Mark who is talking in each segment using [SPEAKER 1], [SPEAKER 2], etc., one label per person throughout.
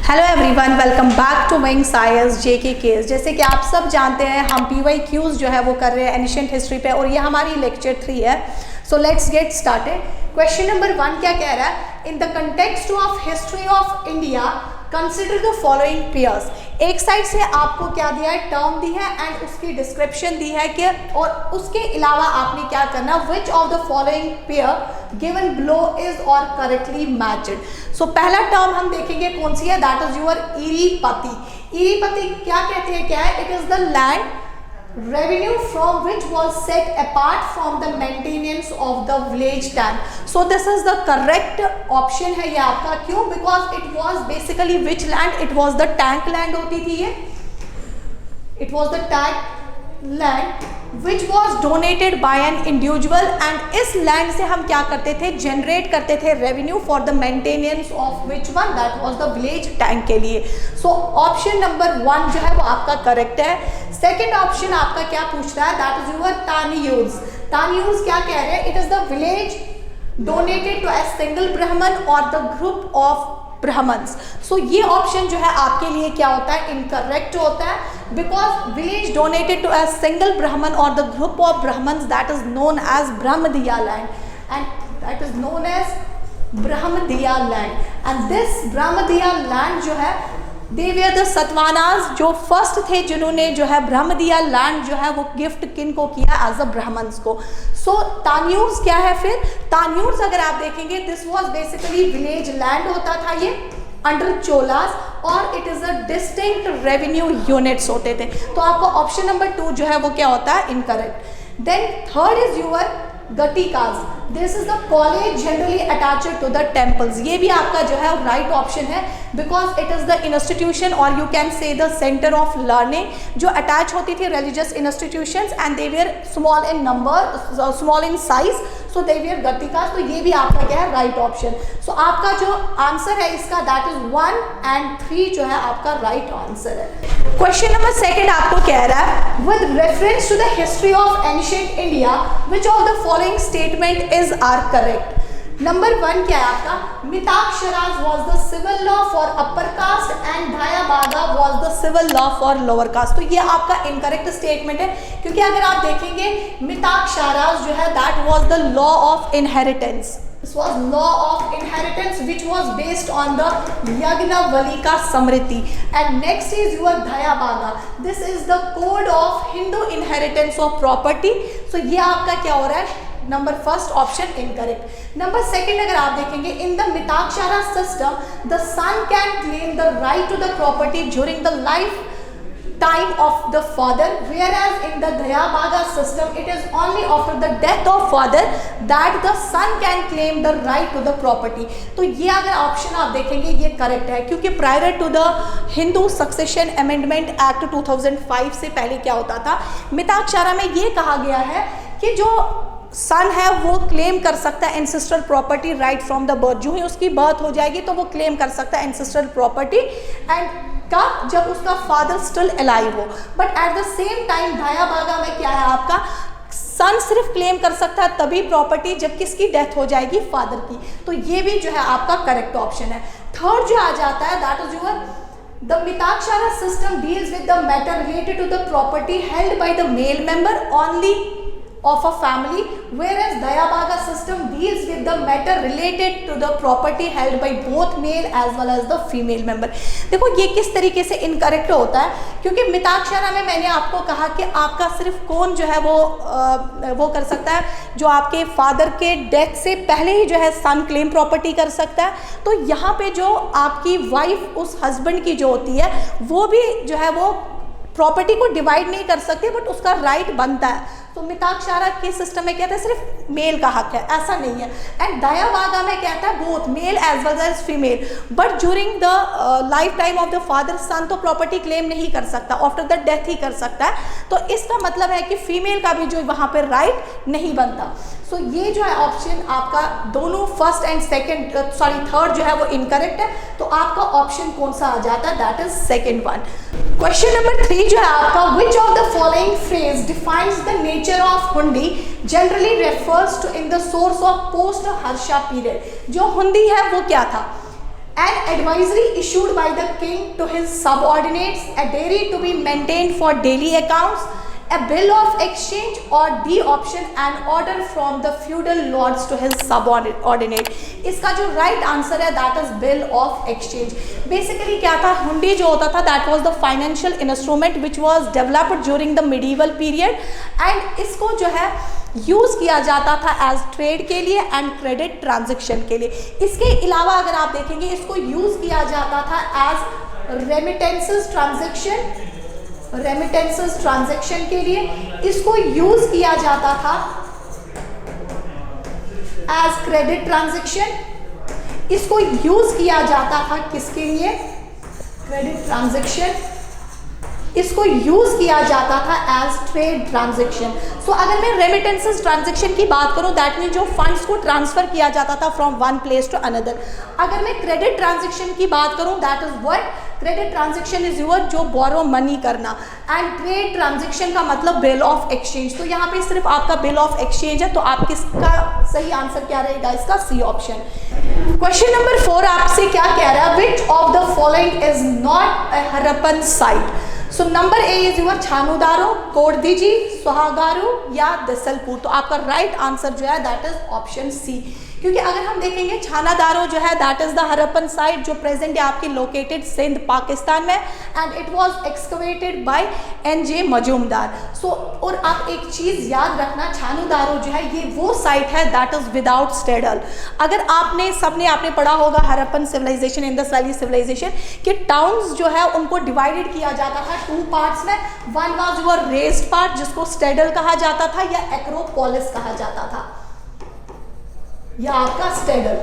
[SPEAKER 1] Hello everyone, welcome back to Wings IAS JK case. जैसे कि आप सब जानते हैं हम पीवाईक्यूज जो है वो कर रहे हैं एनिशिएंट हिस्ट्री पे और ये हमारी लेक्चर 3 है। So let's get started. Question number 1 क्या कह रहा है? In the context of history of India consider the following pairs. एक साइड से आपको क्या दिया है, टर्म दी है एंड उसकी डिस्क्रिप्शन दी है कि, और उसके अलावा आपने क्या करना, विच of the following pair given below is और करेक्टली मैच्ड। सो पहला टर्म हम देखेंगे कौन सी है, दैट इज योर इरीपति। इरीपति क्या कहते हैं, क्या है? It is the land revenue from which was set apart from the maintenance of the village tank. So this is the correct option है ये आपका। क्यों? Because it was basically which land? It was the tank land होती थी ये। It was the tank land which was donated by an individual and इस land से हम क्या करते थे, generate करते थे revenue for the maintenance of which one? That was the village tank के लिए। So option number 1 जो है वो आपका correct है। सेकेंड ऑप्शन आपका क्या पूछ रहा है, दैट इज यूर तानियूज। तानियूज क्या कह रहे हैं? It is the village donated to a single Brahmin और the group of Brahmins. So ये ऑप्शन जो है आपके लिए क्या होता है, इनकरेक्ट होता है, because village donated to a single Brahmin और the group of Brahmins that is known as Brahmadeya land and that is known as Brahmadeya land. And this Brahmadeya land जो है दे वर द सतवानास, जो फर्स्ट थे जिन्होंने जो है ब्रह्मदिया लैंड जो है वो गिफ्ट किन को किया, एज अ ब्राह्मण्स को। सो तान्यूर्स क्या है फिर? तान्यूर्स अगर आप देखेंगे this was basically village land होता था ये अंडर चोलास, और it is a distinct revenue units होते थे। तो आपका ऑप्शन नंबर 2 जो है वो क्या होता है, incorrect. Then third is your ghatikas. This is the college generally attached to the temples. ये भी आपका जो है राइट ऑप्शन है, because it is the institution और you can say the centre of learning जो अटैच होती थी religious institutions and they were small in number, small in size, so they were ghatikas. तो ये भी आपका क्या है, राइट ऑप्शन। सो आपका जो आंसर है इसका दैट इज 1 and 3 जो है आपका राइट आंसर है। क्वेश्चन नंबर 2 आपको कह रहा है, with reference to the history of ancient India which of the following statement is are correct. Number 1 क्या है आपका, Mitakshara was the civil law for upper caste and Dayabhaga was the civil law for lower caste. तो ये आपका incorrect statement है, क्योंकि अगर आप देखेंगे मिताक्षराज जो है that was the law of inheritance. This was law of inheritance which was based on the Yagnavalika Samriti. And next is your Dhayabaga. This is the code of Hindu inheritance of property. So ये आपका क्या हो रहा है, number 1 option incorrect. Number 2 अगर आप देखेंगे, in the Mitakshara system the son can claim the right to the property during the life time of the father, whereas in the Dhayabaga system it is only after the death of father that the son can claim the right to the property. तो ये अगर option आप देखेंगे ये correct है, क्योंकि prior to the Hindu succession amendment act 2005 से पहले क्या होता था, मिताक्षरा में ये कहा गया है कि जो सन है वो क्लेम कर सकता है ancestral property right from the birth. जो ही उसकी बर्थ हो जाएगी तो वो क्लेम कर सकता है एंसेस्ट्रल प्रॉपर्टी, एंड कब, जब उसका फादर स्टिल अलाइव हो। But at the same time Dayabhaga में क्या है, आपका सन सिर्फ क्लेम कर सकता है तभी प्रॉपर्टी जब किसकी डेथ हो जाएगी, फादर की। तो ये भी जो है आपका करेक्ट ऑप्शन है। थर्ड जो आ जाता है that is your the Mitakshara system deals with the matter related to the property held by the male member only of a family, whereas Dhayabaga system deals with the matter related to the property held by both male as well as the female member। देखो ये किस तरीके से incorrect होता है, क्योंकि मिताक्षरा में मैंने आपको कहा कि आपका सिर्फ कौन जो है वो कर सकता है, जो आपके फादर के डेथ से पहले ही जो है सन क्लेम प्रॉपर्टी कर सकता है। तो यहाँ पे जो आपकी वाइफ उस हस्बैंड की जो होती है वो भी जो है वो प्रॉपर्टी को डिवाइड नहीं कर सकती, बट उसका राइट बनता है। तो मिताक्षरा के सिस्टम में कहते हैं सिर्फ मेल का हक है, ऐसा नहीं है। एंड दयाबागा में कहता है both male as well as female, but during the life time of the father son तो प्रॉपर्टी क्लेम नहीं कर सकता, आफ्टर द डेथ ही कर सकता है। तो इसका मतलब है कि फीमेल का भी जो वहाँ पर राइट नहीं बनता। सो ये जो है ऑप्शन आपका दोनों फर्स्ट एंड थर्ड जो है वो इनकरेक्ट है। तो आपका ऑप्शन कौन सा आ जाता है, that is second one. Question number 3 जो है आपका, which of the following phrase defines the nature of hundi generally refers to in the source of post Harsha period. जो हुंडी है वो क्या था, An advisory issued by the king to his subordinates, a dairy to be maintained for daily accounts, a bill of exchange, or D option, an order from the feudal lords to his subordinate. इसका जो right answer है that is bill of exchange. Basically क्या था, हुंडी जो होता था that was the financial instrument which was developed during the medieval period, and इसको जो है यूज़ किया जाता था एज ट्रेड के लिए एंड क्रेडिट ट्रांजेक्शन के लिए. इसके अलावा अगर आप देखेंगे इसको यूज़ किया जाता था एज रेमिटेंसेस ट्रांजेक्शन के लिए, इसको यूज़ किया जाता था एज क्रेडिट ट्रांजेक्शन, इसको यूज़ किया जाता था किसके लिए, क्रेडिट ट्रांजेक्शन, इसको यूज किया जाता था एज ट्रेड ट्रांजेक्शन. सो अगर मैं रेमिटेंसेस ट्रांजेक्शन की बात करूं दैट मीन जो फंड्स को ट्रांसफर किया जाता था from one place to another. अगर मैं क्रेडिट ट्रांजेक्शन की बात करूं that is what, credit transaction is your जो बोरो मनी करना, एंड ट्रेड ट्रांजेक्शन का मतलब बिल ऑफ एक्सचेंज. तो यहाँ पे सिर्फ आपका बिल ऑफ एक्सचेंज है, तो आप किसका सही आंसर क्या रहेगा, इसका सी ऑप्शन. क्वेश्चन नंबर 4 आपसे क्या कह रहा है, which of the following is not a Harappan site. So number A is your Chanhudaro, Kotdiji, सुहागारू या दसलपुर. तो आपका राइट आंसर जो है दैट इज ऑप्शन सी, क्योंकि अगर हम देखेंगे छानादारो जो है that is the Harappan site जो प्रेजेंट है आपकी लोकेटेड सिंध पाकिस्तान में, and it was excavated by N J. Majumdar. So और आप एक चीज़ याद रखना, छानूदारो जो है ये वो साइट है दैट इज विदाउट स्टेडल. अगर आपने पढ़ा होगा Harappan civilization, Indus valley civilization कि टाउन्स जो है उनको डिवाइडेड किया जाता था 2 पार्ट्स में. One was your raised part जिसको स्टेडल कहा जाता था या एक्रोपोलिस कहा जाता था, या आपका स्टेडल,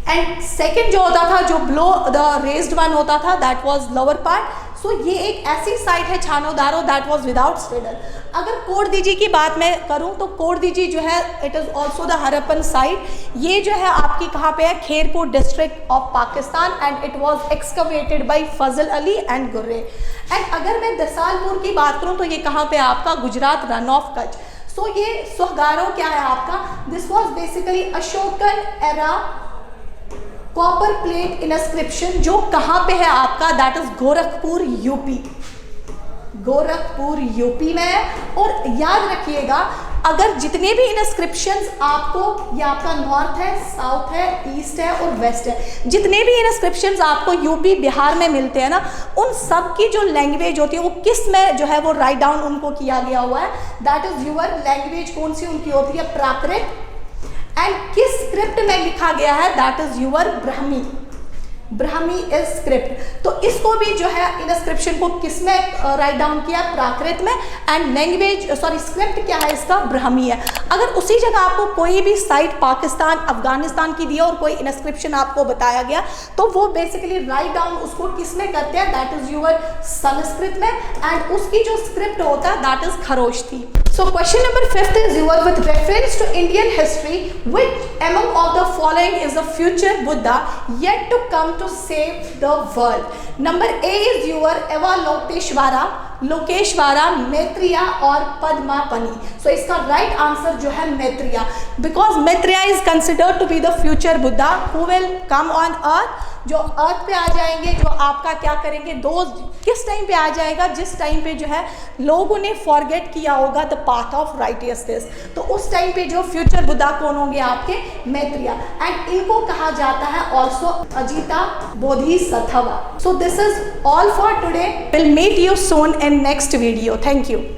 [SPEAKER 1] एंड सेकंड जो होता था जो ब्लो द रेज्ड वन होता था दैट वाज लोअर पार्ट. सो ये एक ऐसी साइट है छानोदारो दैट वाज विदाउट स्टेडल. अगर कोडदीजी की बात मैं करूं तो कोडदीजी जो है it is also the Harappan site. ये जो है आपकी कहाँ पे है, Khairpur district of Pakistan, and it was excavated by Fazal Ali and Ghurye. And अगर मैं दसालपुर की बात करूं तो ये कहाँ पे आपका गुजरात, रन ऑफ कच्छ. सो ये सुहागारो क्या है आपका, this was basically Ashokan era copper plate inscription जो कहाँ पे है आपका, दैट इज गोरखपुर यूपी में है. और याद रखिएगा अगर जितने भी इंस्क्रिप्शंस आपको, ये आपका नॉर्थ है, साउथ है, ईस्ट है और वेस्ट है, जितने भी इंस्क्रिप्शंस आपको यूपी बिहार में मिलते हैं ना, उन सब की जो लैंग्वेज होती है वो किस में जो है वो राइट डाउन उनको किया गया हुआ है, दैट इज यूर लैंग्वेज कौन सी उनकी होती है, प्राकृत, एंड किस स्क्रिप्ट में लिखा गया है, that is your Brahmi is script. तो इसको भी जो है इंस्क्रिप्शन को किस में राइट डाउन किया, प्राकृत में, एंड लैंग्वेज स्क्रिप्ट क्या है इसका, ब्राह्मी है. अगर उसी जगह आपको कोई भी साइट पाकिस्तान, अफगानिस्तान की दी और कोई इंस्क्रिप्शन आपको बताया गया तो वो बेसिकली राइट डाउन उसको किस में करते हैं, दैट इज यूर संस्कृत में, एंड उसकी जो स्क्रिप्ट होता है that is Kharoshthi. So question number 5 is yours with reference to Indian history, which among of the following is the future Buddha yet to come to save the world. Number A is your Avalokiteshvara, Lokeshvara, Maitreya और Padmapani. So इसका right answer जो है Maitreya, because Maitreya is considered to be the future Buddha who will come on earth, जो earth पे आ जाएंगे, जो आपका क्या करेंगे, दो किस टाइम पे आ जाएगा, जिस टाइम पे जो है लोगों ने फॉरगेट किया होगा द पाथ ऑफ राइटियसनेस. तो उस टाइम पे जो फ्यूचर बुद्धा कौन होंगे आपके, मैत्रेय, एंड इनको कहा जाता है also Ajita Bodhisattva. So this is all for today. Will meet you soon in next video. Thank you.